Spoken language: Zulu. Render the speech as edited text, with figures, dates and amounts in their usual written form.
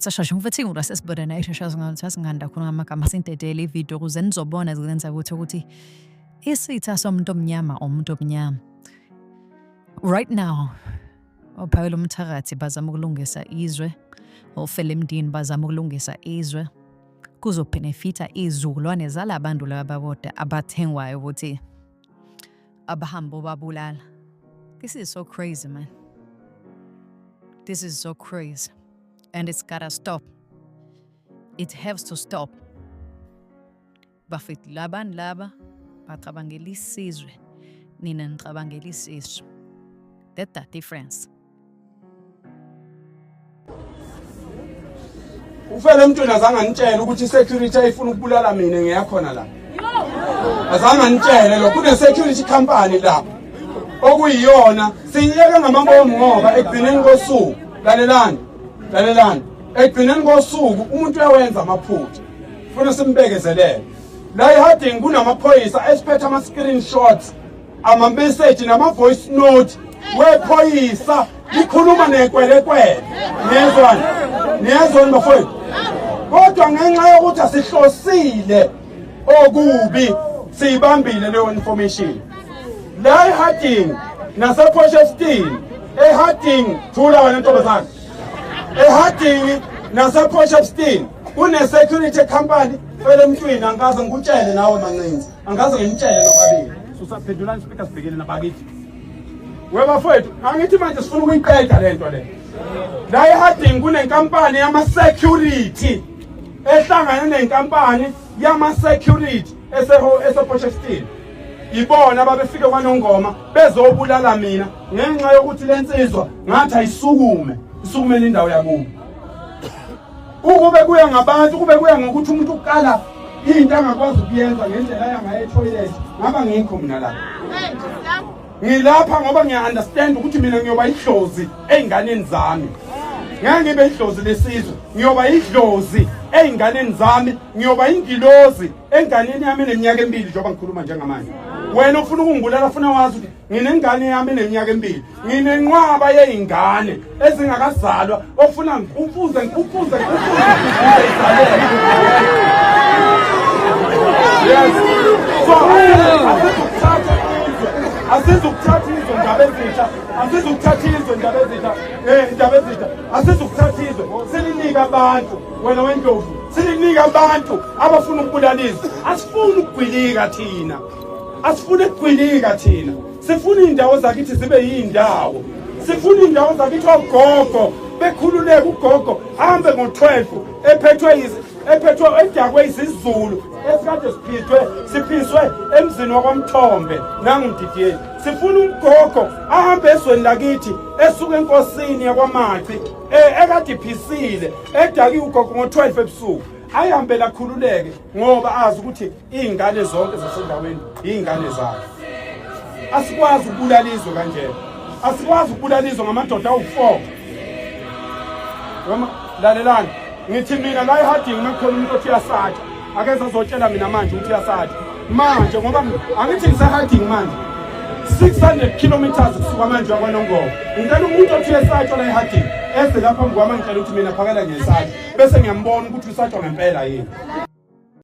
sashasha ngifethiwe sesibona ishasha singanda khona amagama sintedele ivideo ukuze nizobona zilenza ukuthi isitha somuntu omnyama. Right now, ophawela umthakathi bazama ukulungisa izwe, ofela emdini bazama ukulungisa izwe. Kuzobenefita izizukulwane zalabantu laba boda abathengwayo ukuthi abahambo babulala. This is so crazy, man. This is so crazy. And it's gotta stop. It has to stop. Bafit laban laba, batrabangela isizwe, nina nitrabangela isizwe. That's the difference. Ufele mntwana azange ngitshele ukuthi security ayifuna ukubulala mina ngiyakhona la. Azange ngitshele lo kune security company la. Okuyiyona siyeke ngamambomu ngoba ekugcineni kosuku lalelani ekugcineni kosuku umuntu uyawenza amaphutha ufuna simbekezelele la eHarding kunamaphoyisa esiphethe ama screenshots ama message nama voice note wephoyisa likhuluma nekwelekwele niyezwana bafowethu kodwa ngenxa yokuthi asihlosile okubi siyibambile leyo information la eHarding nasePotchefstroom eHarding thula wena ntombazana eHarding nasePotchefstroom kune security company fele emntwini angaze ngikutshele nawe mancinci angaze ngimtshele nobabili susaphendulani speaker sibhekele nabakithi webafowethu angithi manje sifuna ukuyiqeda lento le la eHarding kunenkampani yama security ehlangana nenkampani yama security esePotchefstroom ibona babefike kwaNongoma bezobulala mina ngenxa yokuthi lensizwa ngathi isukumele indawo yakubo ukube kuya ngabantu kube kuya ngokuthi umuntu uqala into angakwazi ukuyenza ngendlela yanga etoilet ngaba ngikho mina la ngilapha ngoba ngiya-understand ukuthi mina ngiyoba idlozi ey'nganeni zami ngeke ngibe idlozi lesizwe ngiyoba idlozi ey'nganeni zami ngiyoba ingilozi enganeni yami eneminyaka 2 njengoba ngikhuluma njengamanje wena ufuna ukungibulala ufuna wazi ukuthi nginengane yami eneminyaka 2 nginenqwaba yey'ngane ezingakazalwa ofuna ufuze yes so asizukuthatha izo ndaba ezitsha asizukuthatha izo silinika abantu wena wendlovu silinika abantu abafuna ukubulala izwe asifuni ukugwilika thina sifuna indawo zakithi zibe yindawo sifuna indawo zakithi ogogo bekhululeke ugogo hambe ngo12 ephethwe edakwe isizulu esikade siphiswe emzini wakwamthombe nangumdidiyeli sifuna umgogo ahambe ezweni lakithi esuka enkosini yakwamaci ekade iphisile edaki ugogo ngo12 ebusuku ayihambe lakhululeke ngoba azi ukuthi izingane zonke zasendaweni izingane zakhe asikwazi ukubulala izwe kanjena asikwazi ukubulala izwe ngamadoda awu4 lalelani ngithi mina la eHarding makukhona umuntu othi uyasatha akeza azotshela mina manje ukuthi uyasatha manje ngoba angithi ngiseHarding manje 600 kilometers kusuka manje kwaNongoma ngicela umuntu othi uyasatha la eHarding eze lapha ngwama ngicela ukuthi mina phakela ngiyesatha bese ngiyambona ukuthi usatha ngempela yini